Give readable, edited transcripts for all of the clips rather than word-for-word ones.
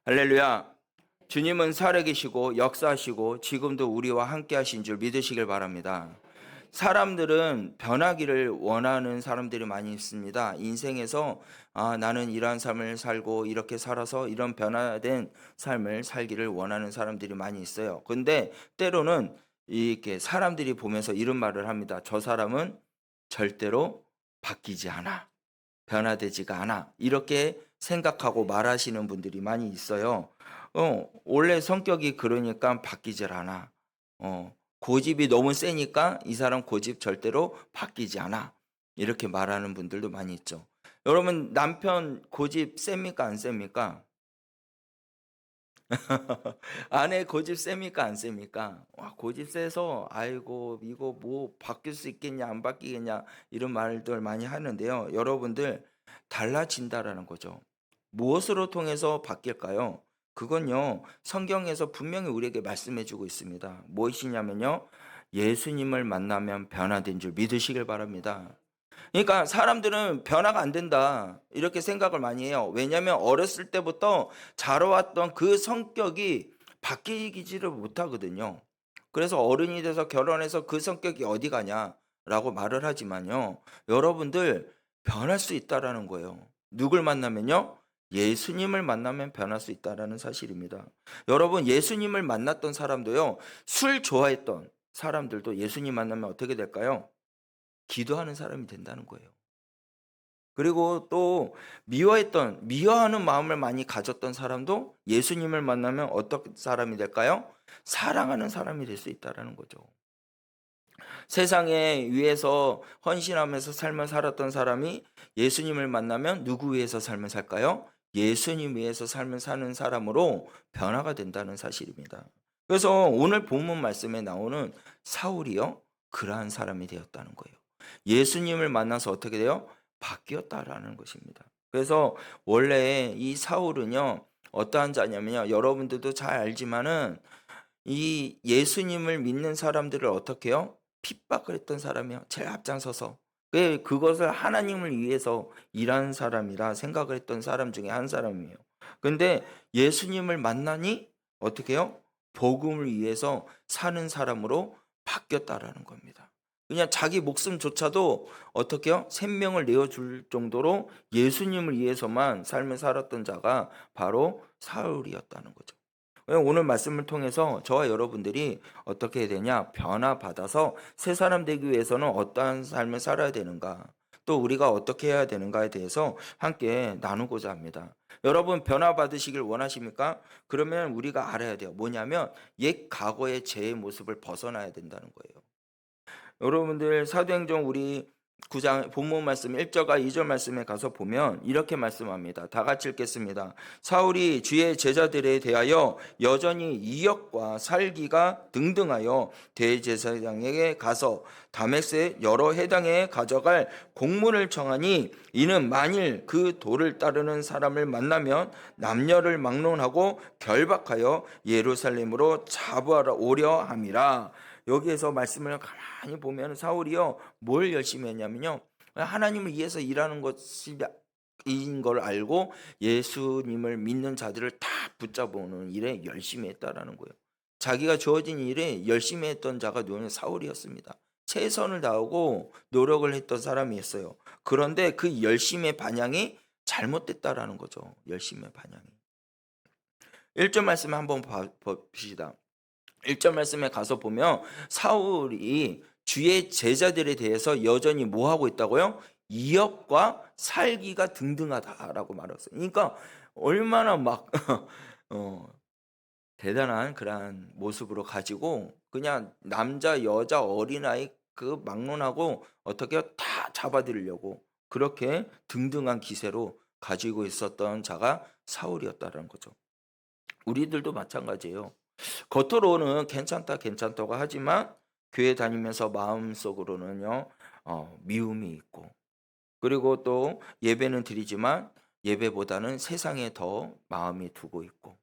할렐루야. 주님은 살아계시고 역사하시고 지금도 우리와 함께 하신 줄 믿으시길 바랍니다. 사람들은 변하기를 원하는 사람들이 많이 있습니다. 인생에서 나는 이러한 삶을 살고 이렇게 살아서 이런 변화된 삶을 살기를 원하는 사람들이 많이 있어요. 근데 때로는 이렇게 사람들이 보면서 이런 말을 합니다. 저 사람은 절대로 바뀌지 않아. 변화되지가 않아. 이렇게 생각하고 말하시는 분들이 많이 있어요. 원래 성격이 그러니까 바뀌질 않아. 고집이 너무 세니까 이 사람 고집 절대로 바뀌지 않아. 이렇게 말하는 분들도 많이 있죠. 여러분, 남편 고집 셉니까? 안 셉니까? 아내 고집 셉니까? 안 셉니까? 와, 고집 세서, 아이고, 이거 뭐 바뀔 수 있겠냐, 안 바뀌겠냐, 이런 말들 많이 하는데요. 여러분들, 달라진다라는 거죠. 무엇으로 통해서 바뀔까요? 그건요, 성경에서 분명히 우리에게 말씀해 주고 있습니다. 무엇이냐면요, 예수님을 만나면 변화된 줄 믿으시길 바랍니다. 그러니까 사람들은 변화가 안 된다. 이렇게 생각을 많이 해요. 왜냐하면 어렸을 때부터 자라왔던 그 성격이 바뀌지를 못하거든요. 그래서 어른이 돼서 결혼해서 그 성격이 어디 가냐라고 말을 하지만요. 여러분들 변할 수 있다라는 거예요. 누굴 만나면요? 예수님을 만나면 변할 수 있다라는 사실입니다. 여러분, 예수님을 만났던 사람도요. 술 좋아했던 사람들도 예수님 만나면 어떻게 될까요? 기도하는 사람이 된다는 거예요. 그리고 또 미워하는 마음을 많이 가졌던 사람도 예수님을 만나면 어떤 사람이 될까요? 사랑하는 사람이 될 수 있다라는 거죠. 세상에 위해서 헌신하면서 삶을 살았던 사람이 예수님을 만나면 누구 위해서 삶을 살까요? 예수님 위해서 삶을 사는 사람으로 변화가 된다는 사실입니다. 그래서 오늘 본문 말씀에 나오는 사울이요, 그러한 사람이 되었다는 거예요. 예수님을 만나서 어떻게 돼요? 바뀌었다라는 것입니다. 그래서 원래 이 사울은요, 어떠한 자냐면요, 여러분들도 잘 알지만은 이 예수님을 믿는 사람들을 어떻게 해요? 핍박을 했던 사람이요. 제일 앞장서서. 그것을 하나님을 위해서 일하는 사람이라 생각을 했던 사람 중에 한 사람이에요. 근데 예수님을 만나니 어떻게 해요? 복음을 위해서 사는 사람으로 바뀌었다라는 겁니다. 그냥 자기 목숨조차도 어떻게 해요? 생명을 내어줄 정도로 예수님을 위해서만 삶을 살았던 자가 바로 사울이었다는 거죠. 오늘 말씀을 통해서 저와 여러분들이 어떻게 해야 되냐? 변화받아서 새 사람 되기 위해서는 어떠한 삶을 살아야 되는가? 또 우리가 어떻게 해야 되는가에 대해서 함께 나누고자 합니다. 여러분, 변화받으시길 원하십니까? 그러면 우리가 알아야 돼요. 뭐냐면 옛 과거의 죄의 모습을 벗어나야 된다는 거예요. 여러분들 사도행전 우리 9장 본문 말씀 1절과 2절 말씀에 가서 보면 이렇게 말씀합니다. 다 같이 읽겠습니다. 사울이 주의 제자들에 대하여 여전히 이역과 살기가 등등하여 대제사장에게 가서 다메섹 여러 해당에 가져갈 공문을 청하니 이는 만일 그 도를 따르는 사람을 만나면 남녀를 막론하고 결박하여 예루살렘으로 잡아오려 오려 함이라. 여기에서 말씀을 가만히 보면 사울이요, 뭘 열심히 했냐면요, 하나님을 위해서 일하는 것인 걸 알고 예수님을 믿는 자들을 다 붙잡아오는 일에 열심히 했다라는 거예요. 자기가 주어진 일에 열심히 했던 자가 누구냐? 사울이었습니다. 최선을 다하고 노력을 했던 사람이었어요. 그런데 그 열심의 반향이 잘못됐다라는 거죠. 열심의 반향이. 1절 말씀 한번 봅시다. 1절 말씀에 가서 보면 사울이 주의 제자들에 대해서 여전히 뭐 하고 있다고요? 이역과 살기가 등등하다라고 말했어요. 그러니까 얼마나 막 어, 대단한 그러한 모습으로 가지고 그냥 남자, 여자, 어린아이 그 막론하고 어떻게 다 잡아들이려고 그렇게 등등한 기세로 가지고 있었던 자가 사울이었다는 거죠. 우리들도 마찬가지예요. 겉으로는 괜찮다 괜찮다고 하지만 교회 다니면서 마음속으로는요, 미움이 있고, 그리고 또 예배는 드리지만 예배보다는 세상에 더 마음이 두고 있고,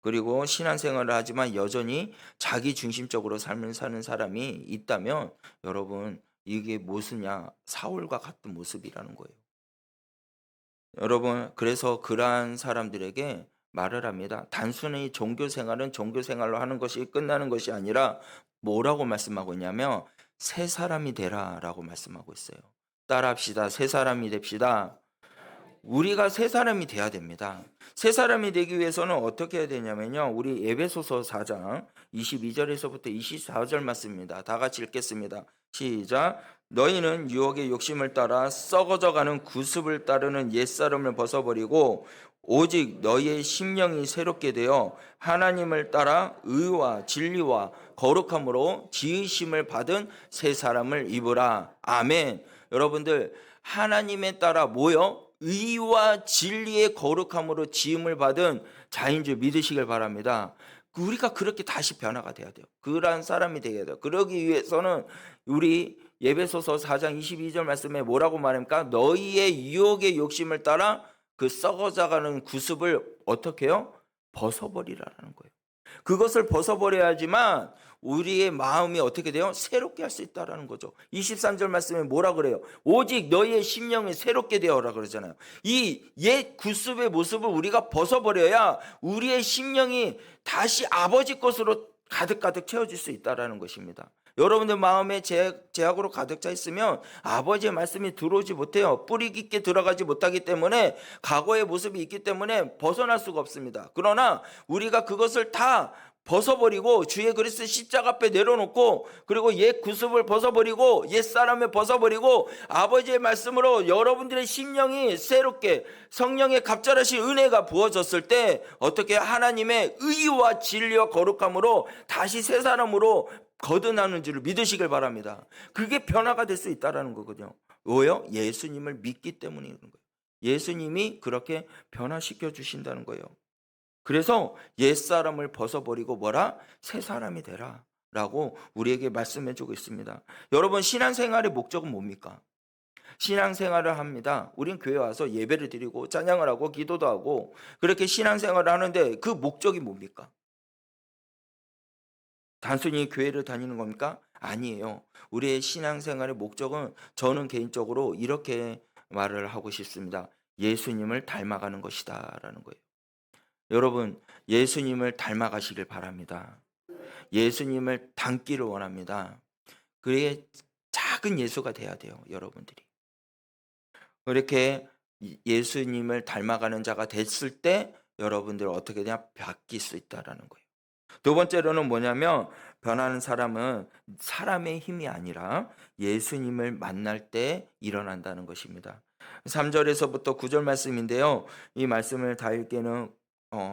그리고 신앙생활을 하지만 여전히 자기 중심적으로 삶을 사는 사람이 있다면 여러분, 이게 무엇이냐? 사울과 같은 모습이라는 거예요. 여러분, 그래서 그러한 사람들에게 말을 합니다. 단순히 종교 생활은 종교 생활로 하는 것이 끝나는 것이 아니라 뭐라고 말씀하고 있냐면 새 사람이 되라라고 말씀하고 있어요. 따라합시다. 새 사람이 됩시다. 우리가 새 사람이 돼야 됩니다. 새 사람이 되기 위해서는 어떻게 해야 되냐면요. 우리 에베소서 4장 22절에서부터 24절 말씀입니다. 다 같이 읽겠습니다. 시작. 너희는 유혹의 욕심을 따라 썩어져가는 구습을 따르는 옛사람을 벗어버리고 오직 너희의 심령이 새롭게 되어 하나님을 따라 의와 진리와 거룩함으로 지으심을 받은 새 사람을 입으라. 아멘. 여러분들 하나님에 따라 뭐요? 의와 진리의 거룩함으로 지음을 받은 자인 줄 믿으시길 바랍니다. 우리가 그렇게 다시 변화가 돼야 돼요. 그러한 사람이 되어야 돼요. 그러기 위해서는 우리 예배소서 4장 22절 말씀에 뭐라고 말합니까? 너희의 유혹의 욕심을 따라 그 썩어져가는 구습을 어떻게 해요? 벗어버리라는 거예요. 그것을 벗어버려야지만 우리의 마음이 어떻게 돼요? 새롭게 할 수 있다는 거죠. 23절 말씀에 뭐라 그래요? 오직 너희의 심령이 새롭게 되어라 그러잖아요. 이 옛 구습의 모습을 우리가 벗어버려야 우리의 심령이 다시 아버지 것으로 가득가득 채워질 수 있다는 것입니다. 여러분들 마음에 제약으로 가득 차 있으면 아버지의 말씀이 들어오지 못해요. 뿌리 깊게 들어가지 못하기 때문에 과거의 모습이 있기 때문에 벗어날 수가 없습니다. 그러나 우리가 그것을 다 벗어버리고 주의 그리스도 십자가 앞에 내려놓고 그리고 옛 구습을 벗어버리고 옛 사람을 벗어버리고 아버지의 말씀으로 여러분들의 심령이 새롭게 성령의 갑절하신 은혜가 부어졌을 때 어떻게 하나님의 의와 진리와 거룩함으로 다시 새 사람으로 거듭나는 줄을 믿으시길 바랍니다. 그게 변화가 될 수 있다는 거거든요. 왜요? 예수님을 믿기 때문인 거예요. 예수님이 그렇게 변화시켜 주신다는 거예요. 그래서 옛사람을 벗어버리고 뭐라? 새 사람이 되라 라고 우리에게 말씀해 주고 있습니다. 여러분 신앙생활의 목적은 뭡니까? 신앙생활을 합니다. 우린 교회 와서 예배를 드리고 찬양을 하고 기도도 하고 그렇게 신앙생활을 하는데 그 목적이 뭡니까? 단순히 교회를 다니는 겁니까? 아니에요. 우리의 신앙생활의 목적은 저는 개인적으로 이렇게 말을 하고 싶습니다. 예수님을 닮아가는 것이다 라는 거예요. 여러분 예수님을 닮아가시길 바랍니다. 예수님을 닮기를 원합니다. 그게 작은 예수가 돼야 돼요. 여러분들이. 그렇게 예수님을 닮아가는 자가 됐을 때 여러분들 어떻게 되냐? 바뀔 수 있다는 거예요. 두 번째로는 뭐냐면 변하는 사람은 사람의 힘이 아니라 예수님을 만날 때 일어난다는 것입니다. 3절에서부터 9절 말씀인데요. 이 말씀을 다 읽기는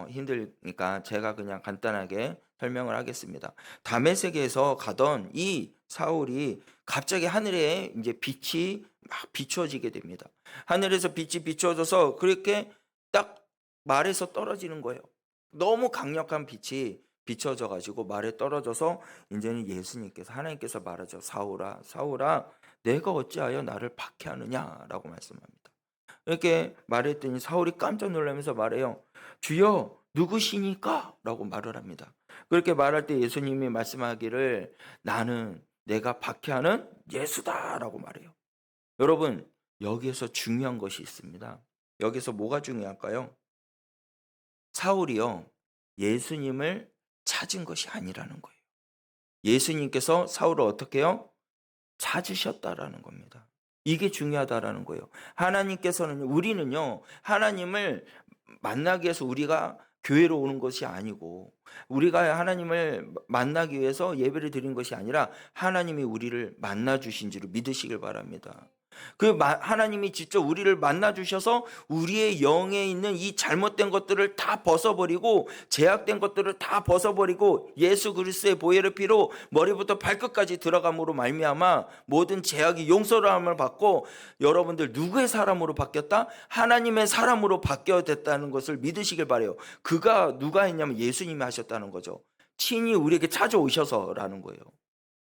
힘드니까 제가 그냥 간단하게 설명을 하겠습니다. 다메섹에서 가던 이 사울이 갑자기 하늘에 이제 빛이 막 비추어지게 됩니다. 하늘에서 빛이 비추어져서 그렇게 딱 말에서 떨어지는 거예요. 너무 강력한 빛이 비춰져 가지고 말에 떨어져서 이제는 예수님께서 하나님께서 말하죠. 사울아 사울아 내가 어찌하여 나를 박해하느냐라고 말씀합니다. 이렇게 말했더니 사울이 깜짝 놀라면서 말해요. 주여 누구시니까? 라고 말을 합니다. 그렇게 말할 때 예수님이 말씀하기를 나는 내가 박해하는 예수다 라고 말해요. 여러분 여기에서 중요한 것이 있습니다. 여기서 뭐가 중요할까요? 사울이요 예수님을 찾은 것이 아니라는 거예요. 예수님께서 사울을 어떻게 해요? 찾으셨다라는 겁니다. 이게 중요하다라는 거예요. 하나님께서는 우리는요 하나님을 만나기 위해서 우리가 교회로 오는 것이 아니고 우리가 하나님을 만나기 위해서 예배를 드린 것이 아니라 하나님이 우리를 만나 주신 줄을 믿으시길 바랍니다. 하나님이 직접 우리를 만나 주셔서 우리의 영에 있는 이 잘못된 것들을 다 벗어버리고 제약된 것들을 다 벗어버리고 예수 그리스도의 보혈의 피로 머리부터 발끝까지 들어감으로 말미암아 모든 제약이 용서함을 받고 여러분들 누구의 사람으로 바뀌었다? 하나님의 사람으로 바뀌어 됐다는 것을 믿으시길 바라요. 그가 누가 했냐면 예수님이 하셨다는 거죠. 친히 우리에게 찾아오셔서라는 거예요.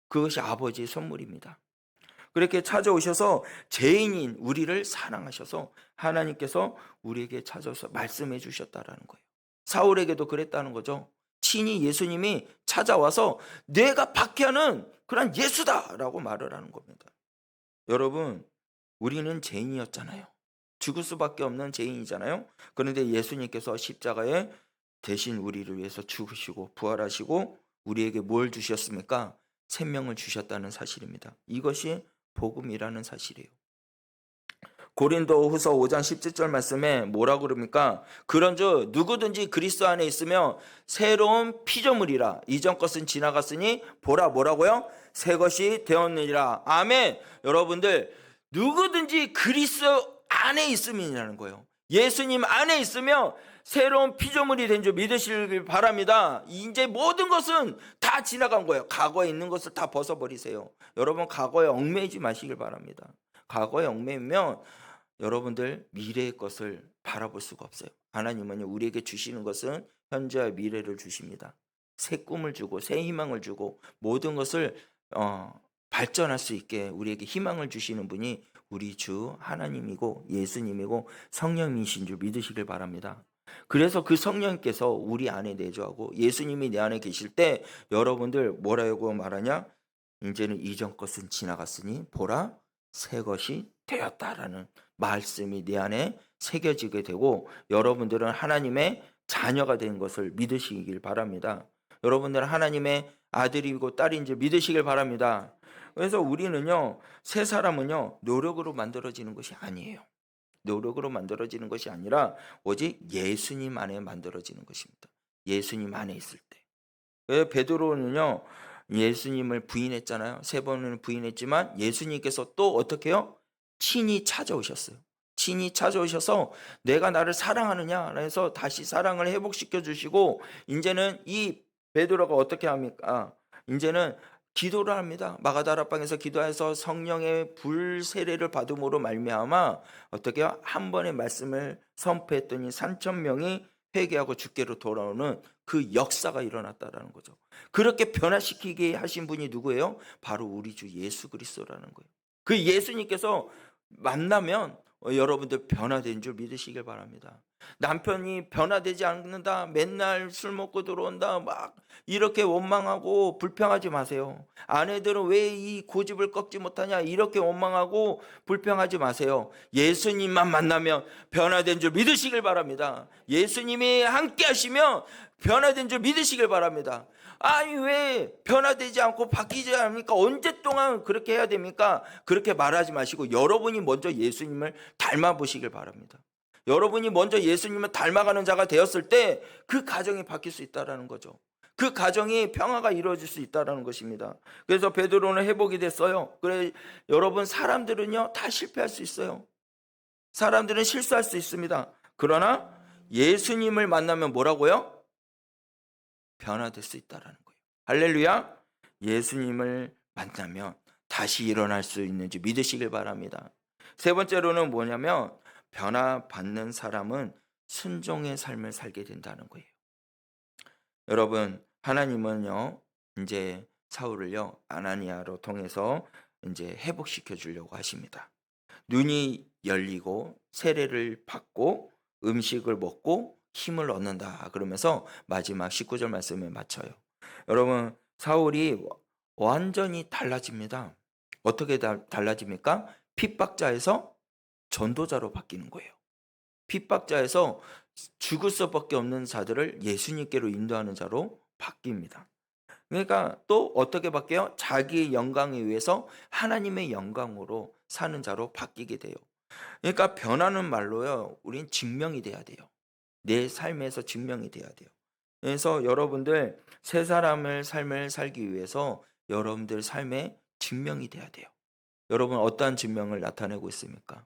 그것이 아버지의 선물입니다. 그렇게 찾아오셔서 죄인인 우리를 사랑하셔서 하나님께서 우리에게 찾아서 말씀해 주셨다라는 거예요. 사울에게도 그랬다는 거죠. 친히 예수님이 찾아와서 내가 박해하는 그런 예수다라고 말을 하는 겁니다. 여러분 우리는 죄인이었잖아요. 죽을 수밖에 없는 죄인이잖아요. 그런데 예수님께서 십자가에 대신 우리를 위해서 죽으시고 부활하시고 우리에게 뭘 주셨습니까? 생명을 주셨다는 사실입니다. 이것이 복음이라는 사실이에요. 고린도후서 5장 17절 말씀에 뭐라고 그럽니까? 그런즉 누구든지 그리스도 안에 있으면 새로운 피조물이라. 이전 것은 지나갔으니 보라 뭐라고요? 새 것이 되었느니라. 아멘. 여러분들 누구든지 그리스도 안에 있음이라는 거예요. 예수님 안에 있으면 새로운 피조물이 된 줄 믿으시길 바랍니다. 이제 모든 것은 다 지나간 거예요. 과거에 있는 것을 다 벗어버리세요. 여러분 과거에 얽매이지 마시길 바랍니다. 과거에 얽매이면 여러분들 미래의 것을 바라볼 수가 없어요. 하나님은 우리에게 주시는 것은 현재와 미래를 주십니다. 새 꿈을 주고 새 희망을 주고 모든 것을 발전할 수 있게 우리에게 희망을 주시는 분이 우리 주 하나님이고 예수님이고 성령이신 줄 믿으시길 바랍니다. 그래서 그 성령께서 우리 안에 내주하고 예수님이 내 안에 계실 때 여러분들 뭐라고 말하냐? 이제는 이전 것은 지나갔으니 보라 새 것이 되었다라는 말씀이 내 안에 새겨지게 되고 여러분들은 하나님의 자녀가 된 것을 믿으시길 바랍니다. 여러분들은 하나님의 아들이고 딸인 줄 믿으시길 바랍니다. 그래서 우리는요, 새 사람은요, 노력으로 만들어지는 것이 아니에요. 노력으로 만들어지는 것이 아니라 오직 예수님 안에 만들어지는 것입니다. 예수님 안에 있을 때. 왜 베드로는요, 예수님을 부인했잖아요. 3번은 부인했지만 예수님께서 또 어떻게 해요? 친히 찾아오셨어요. 친히 찾아오셔서 내가 나를 사랑하느냐 해서 다시 사랑을 회복시켜 주시고 이제는 이 베드로가 어떻게 합니까? 이제는 기도를 합니다. 마가다락방에서 기도해서 성령의 불 세례를 받음으로 말미암아 어떻게 해요? 한 번의 말씀을 선포했더니 3,000명이 회개하고 주께로 돌아오는 그 역사가 일어났다라는 거죠. 그렇게 변화시키게 하신 분이 누구예요? 바로 우리 주 예수 그리스도라는 거예요. 그 예수님께서 만나면 여러분들 변화된 줄 믿으시길 바랍니다. 남편이 변화되지 않는다, 맨날 술 먹고 들어온다, 막 이렇게 원망하고 불평하지 마세요. 아내들은 왜 이 고집을 꺾지 못하냐, 이렇게 원망하고 불평하지 마세요. 예수님만 만나면 변화된 줄 믿으시길 바랍니다. 예수님이 함께 하시면 변화된 줄 믿으시길 바랍니다. 아니 왜 변화되지 않고 바뀌지 않습니까? 언제 동안 그렇게 해야 됩니까? 그렇게 말하지 마시고 여러분이 먼저 예수님을 닮아 보시길 바랍니다. 여러분이 먼저 예수님을 닮아가는 자가 되었을 때 그 가정이 바뀔 수 있다는 거죠. 그 가정이 평화가 이루어질 수 있다는 것입니다. 그래서 베드로는 회복이 됐어요. 그래 여러분 사람들은요 다 실패할 수 있어요. 사람들은 실수할 수 있습니다. 그러나 예수님을 만나면 뭐라고요? 변화될 수 있다는 거예요. 할렐루야. 예수님을 만나면 다시 일어날 수 있는지 믿으시길 바랍니다. 세 번째로는 뭐냐면 변화받는 사람은 순종의 삶을 살게 된다는 거예요. 여러분 하나님은요 이제 사울을요 아나니아로 통해서 이제 회복시켜 주려고 하십니다. 눈이 열리고 세례를 받고 음식을 먹고 힘을 얻는다 그러면서 마지막 19절 말씀에 맞춰요. 여러분 사울이 완전히 달라집니다. 어떻게 달라집니까? 핍박자에서 전도자로 바뀌는 거예요. 핍박자에서 죽을 수밖에 없는 자들을 예수님께로 인도하는 자로 바뀝니다. 그러니까 또 어떻게 바뀌어요? 자기의 영광에 의해서 하나님의 영광으로 사는 자로 바뀌게 돼요. 그러니까 변하는 말로요. 우린 증명이 돼야 돼요. 내 삶에서 증명이 돼야 돼요. 그래서 여러분들 새 사람의 삶을 살기 위해서 여러분들 삶에 증명이 돼야 돼요. 여러분 어떠한 증명을 나타내고 있습니까?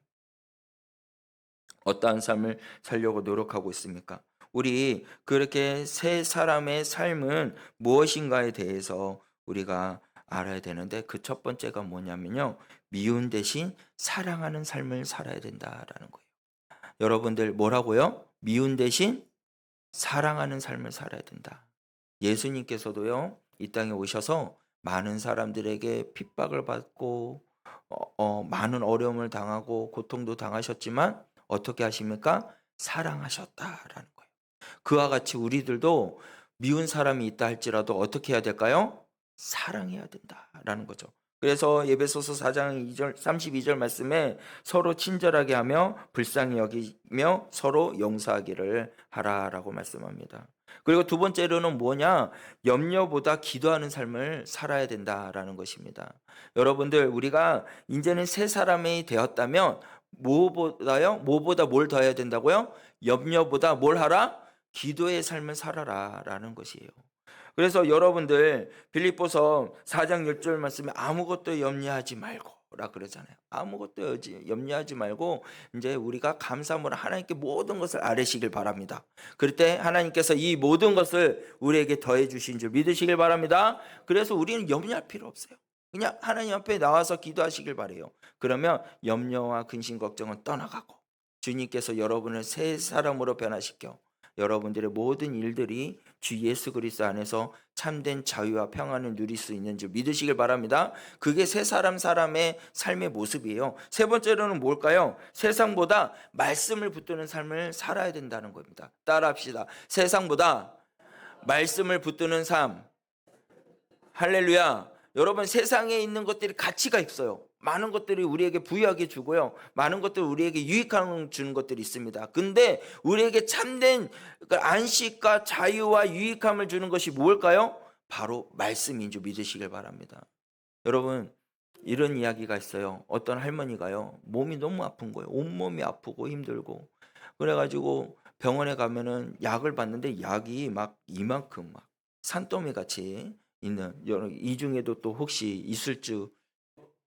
어떠한 삶을 살려고 노력하고 있습니까? 우리 그렇게 새 사람의 삶은 무엇인가에 대해서 우리가 알아야 되는데 그 첫 번째가 뭐냐면요. 미운 대신 사랑하는 삶을 살아야 된다라는 거예요. 여러분들 뭐라고요? 미운 대신 사랑하는 삶을 살아야 된다. 예수님께서도요. 이 땅에 오셔서 많은 사람들에게 핍박을 받고 많은 어려움을 당하고 고통도 당하셨지만 어떻게 하십니까? 사랑하셨다라는 거예요. 그와 같이 우리들도 미운 사람이 있다 할지라도 어떻게 해야 될까요? 사랑해야 된다라는 거죠. 그래서 에베소서 4장 2절 32절 말씀에 서로 친절하게 하며 불쌍히 여기며 서로 용서하기를 하라라고 말씀합니다. 그리고 두 번째로는 뭐냐? 염려보다 기도하는 삶을 살아야 된다라는 것입니다. 여러분들, 우리가 이제는 새 사람이 되었다면 뭐보다요? 뭐보다 뭘 더 해야 된다고요? 염려보다 뭘 하라? 기도의 삶을 살아라라는 것이에요. 그래서 여러분들 빌립보서 4장 10절 말씀에 아무것도 염려하지 말고라 그러잖아요. 아무것도 염려하지 말고 이제 우리가 감사함으로 하나님께 모든 것을 아뢰시길 바랍니다. 그럴 때 하나님께서 이 모든 것을 우리에게 더해 주신 줄 믿으시길 바랍니다. 그래서 우리는 염려할 필요 없어요. 그냥 하나님 앞에 나와서 기도하시길 바래요. 그러면 염려와 근심 걱정은 떠나가고 주님께서 여러분을 새 사람으로 변화시켜 여러분들의 모든 일들이 주 예수 그리스도 안에서 참된 자유와 평안을 누릴 수 있는 줄 믿으시길 바랍니다. 그게 새 사람의 삶의 모습이에요. 세 번째로는 뭘까요? 세상보다 말씀을 붙드는 삶을 살아야 된다는 겁니다. 따라합시다. 세상보다 말씀을 붙드는 삶. 할렐루야. 여러분, 세상에 있는 것들이 가치가 있어요. 많은 것들이 우리에게 부유하게 주고요. 많은 것들이 우리에게 유익함을 주는 것들이 있습니다. 근데 우리에게 참된 안식과 자유와 유익함을 주는 것이 뭘까요? 바로 말씀인 줄 믿으시길 바랍니다. 여러분, 이런 이야기가 있어요. 어떤 할머니가요, 몸이 너무 아픈 거예요. 온몸이 아프고 힘들고. 그래가지고 병원에 가면은 약을 받는데 약이 막 이만큼 막 산더미 같이 있는, 이 중에도 또 혹시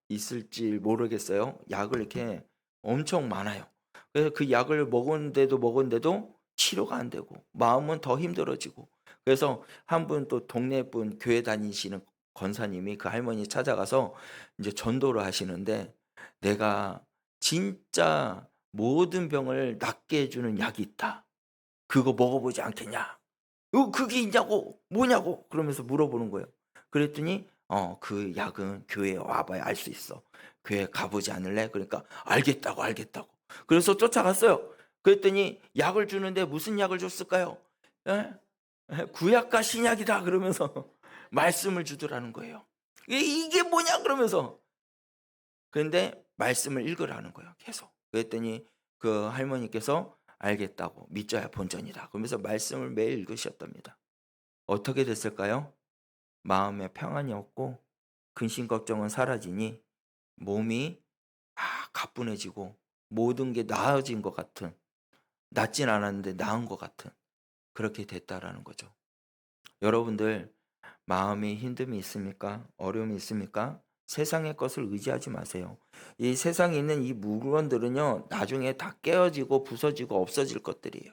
있을지 모르겠어요. 약을 이렇게 엄청 많아요. 그래서 그 약을 먹은데도 치료가 안 되고 마음은 더 힘들어지고. 그래서 한 분, 또 동네 분, 교회 다니시는 권사님이 그 할머니 찾아가서 이제 전도를 하시는데, 내가 진짜 모든 병을 낫게 해주는 약이 있다. 그거 먹어보지 않겠냐? 그게 있냐고, 뭐냐고 그러면서 물어보는 거예요. 그랬더니 그 약은 교회에 와봐야 알 수 있어. 교회 가보지 않을래? 그러니까 알겠다고. 그래서 쫓아갔어요. 그랬더니 약을 주는데 무슨 약을 줬을까요? 예? 구약과 신약이다 그러면서 말씀을 주더라는 거예요. 이게 뭐냐 그러면서. 그런데 말씀을 읽으라는 거예요, 계속. 그랬더니 그 할머니께서 알겠다고, 믿져야 본전이다 그러면서 말씀을 매일 읽으셨답니다. 어떻게 됐을까요? 마음에 평안이 없고 근심 걱정은 사라지니 몸이 가뿐해지고 모든 게 나아진 것 같은, 낫진 않았는데 나은 것 같은, 그렇게 됐다라는 거죠. 여러분들, 마음에 힘듦이 있습니까? 어려움이 있습니까? 세상의 것을 의지하지 마세요. 이 세상에 있는 이 물건들은요, 나중에 다 깨어지고 부서지고 없어질 것들이에요.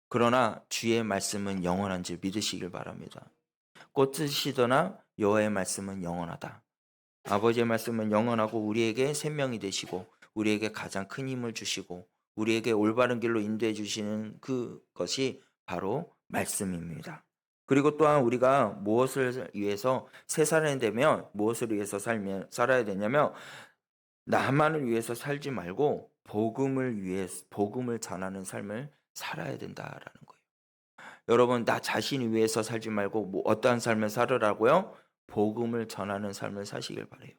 그러나 주의 말씀은 영원한 줄 믿으시길 바랍니다. 꽃이시더나 여호와의 말씀은 영원하다. 아버지의 말씀은 영원하고 우리에게 생명이 되시고 우리에게 가장 큰 힘을 주시고 우리에게 올바른 길로 인도해 주시는 그것이 바로 말씀입니다. 그리고 또한 우리가 무엇을 위해서 새 사람이 되면 무엇을 위해서 살아야 되냐면, 나만을 위해서 살지 말고 복음을 전하는 삶을 살아야 된다라는 거예요. 여러분, 나 자신을 위해서 살지 말고 어떠한 삶을 살으라고요? 복음을 전하는 삶을 사시길 바래요.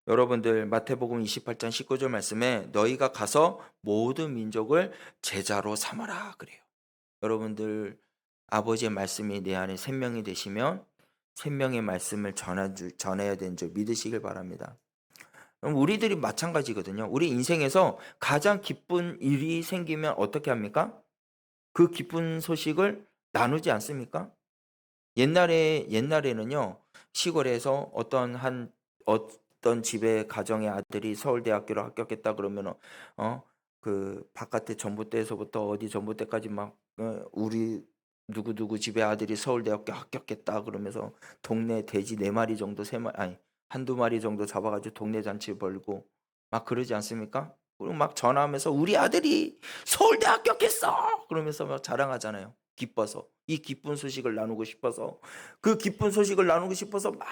여러분들, 마태복음 28장 19절 말씀에 너희가 가서 모든 민족을 제자로 삼아라 그래요. 여러분들, 아버지의 말씀이 내 안에 생명이 되시면 생명의 말씀을 전해야 되는 줄 믿으시길 바랍니다. 우리들이 마찬가지거든요. 우리 인생에서 가장 기쁜 일이 생기면 어떻게 합니까? 그 기쁜 소식을 나누지 않습니까? 옛날에는요, 시골에서 어떤 집의 가정의 아들이 서울대학교로 합격했다 그러면 그 바깥에 전봇대에서부터 어디 전봇대까지 막 우리 누구 집의 아들이 서울대학교 합격했다 그러면서 동네 돼지 4마리 정도, 한두 마리 정도 잡아가지고 동네 잔치 벌고 막 그러지 않습니까? 그리고 막 전화하면서 우리 아들이 서울대 합격했어 그러면서 막 자랑하잖아요. 기뻐서, 이 기쁜 소식을 나누고 싶어서, 그 기쁜 소식을 나누고 싶어서 막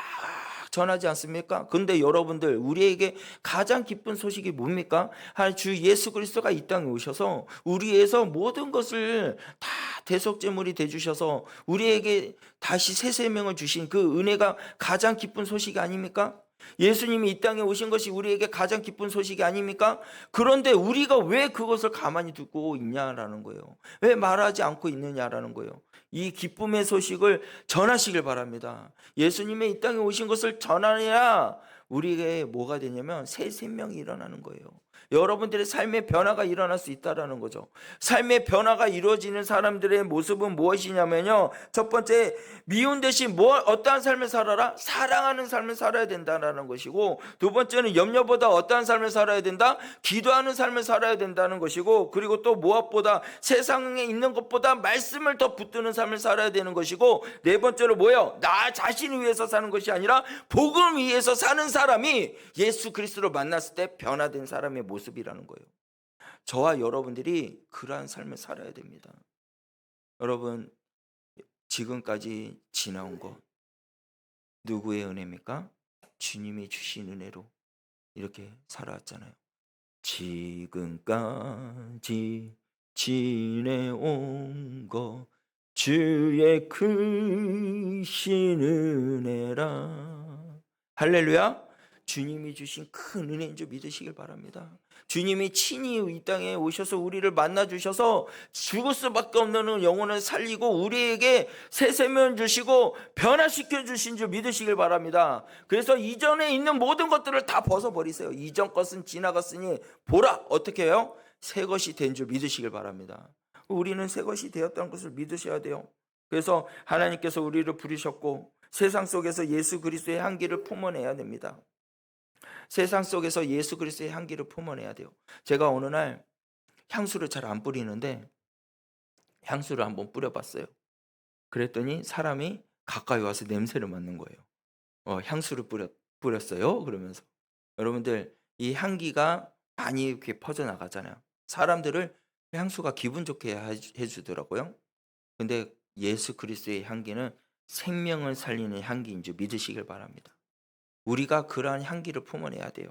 전하지 않습니까? 근데 여러분들, 우리에게 가장 기쁜 소식이 뭡니까? 주 예수 그리스도가 이 땅에 오셔서 우리에서 모든 것을 다 대속제물이 되주셔서 우리에게 다시 새 생명을 주신 그 은혜가 가장 기쁜 소식이 아닙니까? 예수님이 이 땅에 오신 것이 우리에게 가장 기쁜 소식이 아닙니까? 그런데 우리가 왜 그것을 가만히 두고 있냐라는 거예요. 왜 말하지 않고 있느냐라는 거예요. 이 기쁨의 소식을 전하시길 바랍니다. 예수님의 이 땅에 오신 것을 전하여야 우리에게 뭐가 되냐면 새 생명이 일어나는 거예요. 여러분들의 삶의 변화가 일어날 수 있다는 거죠. 삶의 변화가 이루어지는 사람들의 모습은 무엇이냐면요, 첫 번째, 미운 대신 어떠한 삶을 살아라? 사랑하는 삶을 살아야 된다는 것이고, 두 번째는 염려보다 어떠한 삶을 살아야 된다? 기도하는 삶을 살아야 된다는 것이고, 그리고 또 무엇보다 세상에 있는 것보다 말씀을 더 붙드는 삶을 살아야 되는 것이고, 네 번째로 뭐예요? 나 자신을 위해서 사는 것이 아니라 복음 위해서 사는 사람이 예수 그리스도를 만났을 때 변화된 사람의 모습이라는 거예요. 저와 여러분들이 그러한 삶을 살아야 됩니다. 여러분, 지금까지 지나온 것 누구의 은혜입니까? 주님이 주신 은혜로 이렇게 살아왔잖아요. 지금까지 지내온 것 주의 크신 은혜라. 할렐루야. 주님이 주신 큰 은혜인 줄 믿으시길 바랍니다. 주님이 친히 이 땅에 오셔서 우리를 만나 주셔서 죽을 수밖에 없는 영혼을 살리고 우리에게 새 생명 주시고 변화시켜 주신 줄 믿으시길 바랍니다. 그래서 이전에 있는 모든 것들을 다 벗어버리세요. 이전 것은 지나갔으니 보라, 어떻게 해요? 새 것이 된 줄 믿으시길 바랍니다. 우리는 새 것이 되었다는 것을 믿으셔야 돼요. 그래서 하나님께서 우리를 부르셨고 세상 속에서 예수 그리스도의 향기를 품어내야 됩니다. 세상 속에서 예수 그리스도의 향기를 품어내야 돼요. 제가 어느 날 향수를 잘 안 뿌리는데 향수를 한번 뿌려봤어요. 그랬더니 사람이 가까이 와서 냄새를 맡는 거예요. 향수를 뿌렸어요. 그러면서 여러분들, 이 향기가 많이 이렇게 퍼져나가잖아요. 사람들을 향수가 기분 좋게 해주더라고요. 근데 예수 그리스도의 향기는 생명을 살리는 향기인 줄 믿으시길 바랍니다. 우리가 그러한 향기를 품어내야 돼요.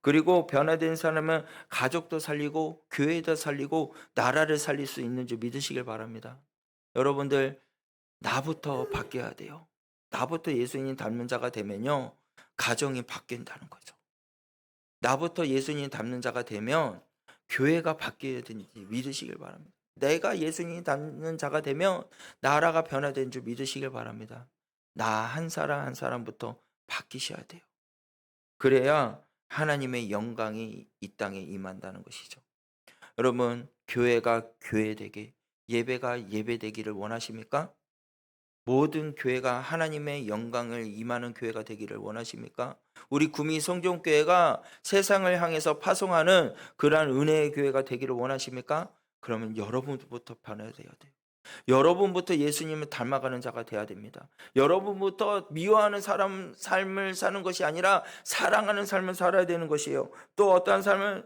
그리고 변화된 사람은 가족도 살리고 교회도 살리고 나라를 살릴 수 있는 줄 믿으시길 바랍니다. 여러분들, 나부터 바뀌어야 돼요. 나부터 예수님 닮는 자가 되면요, 가정이 바뀐다는 거죠. 나부터 예수님 닮는 자가 되면 교회가 바뀌어야 되는지 믿으시길 바랍니다. 내가 예수님 닮는 자가 되면 나라가 변화된 줄 믿으시길 바랍니다. 나 한 사람 한 사람부터 바뀌셔야 돼요. 그래야 하나님의 영광이 이 땅에 임한다는 것이죠. 여러분, 교회가 교회되게, 예배가 예배되기를 원하십니까? 모든 교회가 하나님의 영광을 임하는 교회가 되기를 원하십니까? 우리 구미 성종교회가 세상을 향해서 파송하는 그러한 은혜의 교회가 되기를 원하십니까? 그러면 여러분부터 변해야 돼요. 여러분부터 예수님을 닮아가는 자가 되어야 됩니다. 여러분부터 미워하는 사람 삶을 사는 것이 아니라 사랑하는 삶을 살아야 되는 것이에요. 또 어떠한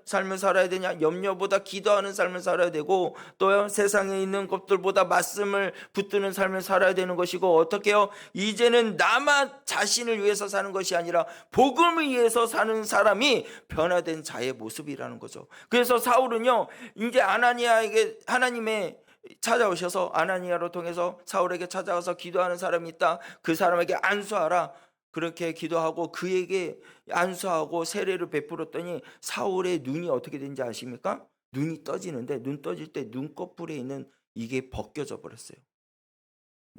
삶을 살아야 되냐? 염려보다 기도하는 삶을 살아야 되고, 또 세상에 있는 것들보다 말씀을 붙드는 삶을 살아야 되는 것이고, 어떻게 해요? 이제는 나만 자신을 위해서 사는 것이 아니라 복음을 위해서 사는 사람이 변화된 자의 모습이라는 거죠. 그래서 사울은요, 이제 아나니아에게 하나님의 찾아오셔서 아나니아로 통해서 사울에게 찾아와서 기도하는 사람이 있다. 그 사람에게 안수하라. 그렇게 기도하고 그에게 안수하고 세례를 베풀었더니 사울의 눈이 어떻게 된지 아십니까? 눈이 떠지는데, 눈 떠질 때 눈꺼풀에 있는 이게 벗겨져 버렸어요.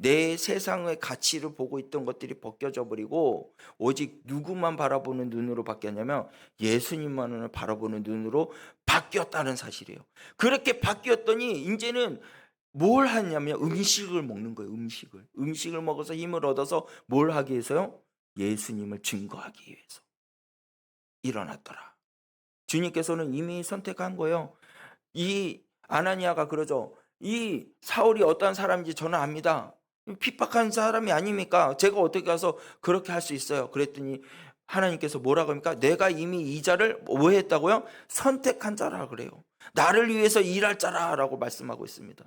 내 세상의 가치를 보고 있던 것들이 벗겨져 버리고 오직 누구만 바라보는 눈으로 바뀌었냐면 예수님만을 바라보는 눈으로 바뀌었다는 사실이에요. 그렇게 바뀌었더니 이제는 뭘 하냐면 음식을 먹는 거예요. 음식을 먹어서 힘을 얻어서 뭘 하기 위해서요? 예수님을 증거하기 위해서 일어났더라. 주님께서는 이미 선택한 거예요. 이 아나니아가 그러죠. 이 사울이 어떠한 사람인지 저는 압니다. 핍박한 사람이 아닙니까? 제가 어떻게 가서 그렇게 할 수 있어요? 그랬더니 하나님께서 뭐라고 합니까? 내가 이미 이 자를 뭐 했다고요? 선택한 자라 그래요. 나를 위해서 일할 자라라고 말씀하고 있습니다.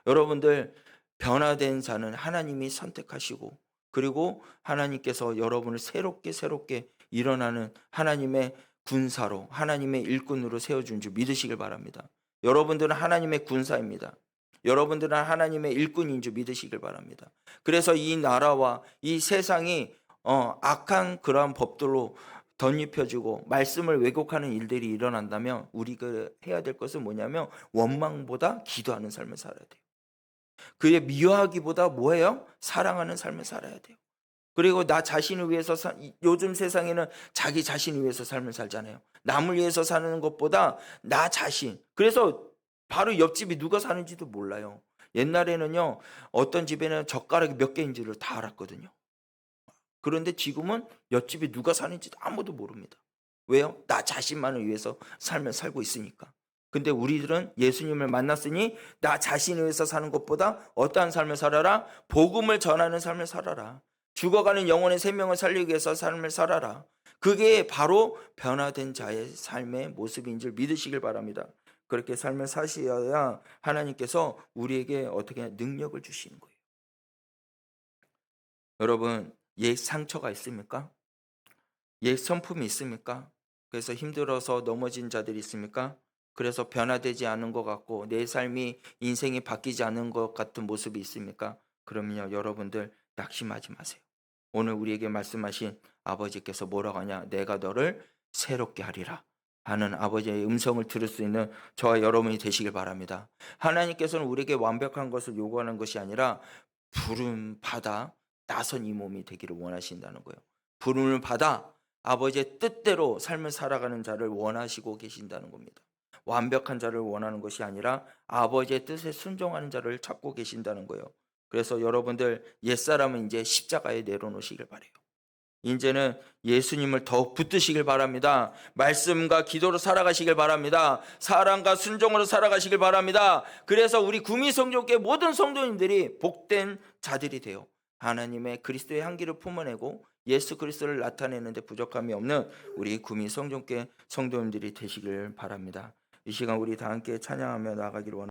여러분들, 변화된 자는 하나님이 선택하시고, 그리고 하나님께서 여러분을 새롭게 일어나는 하나님의 군사로, 하나님의 일꾼으로 세워준 줄 믿으시길 바랍니다. 여러분들은 하나님의 군사입니다. 여러분들은 하나님의 일꾼인 줄 믿으시길 바랍니다. 그래서 이 나라와 이 세상이 악한 그러한 법들로 덧입혀지고 말씀을 왜곡하는 일들이 일어난다면 우리가 해야 될 것은 뭐냐면 원망보다 기도하는 삶을 살아야 돼요. 그의 미워하기보다 뭐예요? 사랑하는 삶을 살아야 돼요. 그리고 나 자신을 위해서 요즘 세상에는 자기 자신을 위해서 삶을 살잖아요. 남을 위해서 사는 것보다 나 자신. 그래서 바로 옆집이 누가 사는지도 몰라요. 옛날에는요, 어떤 집에는 젓가락이 몇 개인지를 다 알았거든요. 그런데 지금은 옆집이 누가 사는지도 아무도 모릅니다. 왜요? 나 자신만을 위해서 삶을 살고 있으니까. 근데 우리들은 예수님을 만났으니 나 자신을 위해서 사는 것보다 어떠한 삶을 살아라? 복음을 전하는 삶을 살아라. 죽어가는 영혼의 생명을 살리기 위해서 삶을 살아라. 그게 바로 변화된 자의 삶의 모습인 줄 믿으시길 바랍니다. 그렇게 삶을 사셔야 하나님께서 우리에게 어떻게 능력을 주시는 거예요. 여러분, 옛 상처가 있습니까? 옛 성품이 있습니까? 그래서 힘들어서 넘어진 자들이 있습니까? 그래서 변화되지 않은 것 같고 내 삶이 인생이 바뀌지 않은 것 같은 모습이 있습니까? 그러면요, 여러분들 낙심하지 마세요. 오늘 우리에게 말씀하신 아버지께서 뭐라고 하냐? 내가 너를 새롭게 하리라 하는 아버지의 음성을 들을 수 있는 저와 여러분이 되시길 바랍니다. 하나님께서는 우리에게 완벽한 것을 요구하는 것이 아니라 부름 받아 나선 이 몸이 되기를 원하신다는 거예요. 부름을 받아 아버지의 뜻대로 삶을 살아가는 자를 원하시고 계신다는 겁니다. 완벽한 자를 원하는 것이 아니라 아버지의 뜻에 순종하는 자를 찾고 계신다는 거예요. 그래서 여러분들 옛사람은 이제 십자가에 내려놓으시길 바래요. 이제는 예수님을 더욱 붙드시길 바랍니다. 말씀과 기도로 살아가시길 바랍니다. 사랑과 순종으로 살아가시길 바랍니다. 그래서 우리 구미성교회 모든 성도님들이 복된 자들이 되어 하나님의 그리스도의 향기를 품어내고 예수 그리스도를 나타내는 데 부족함이 없는 우리 구미성교회 성도님들이 되시길 바랍니다. 이 시간 우리 다 함께 찬양하며 나아가기를 원합니다.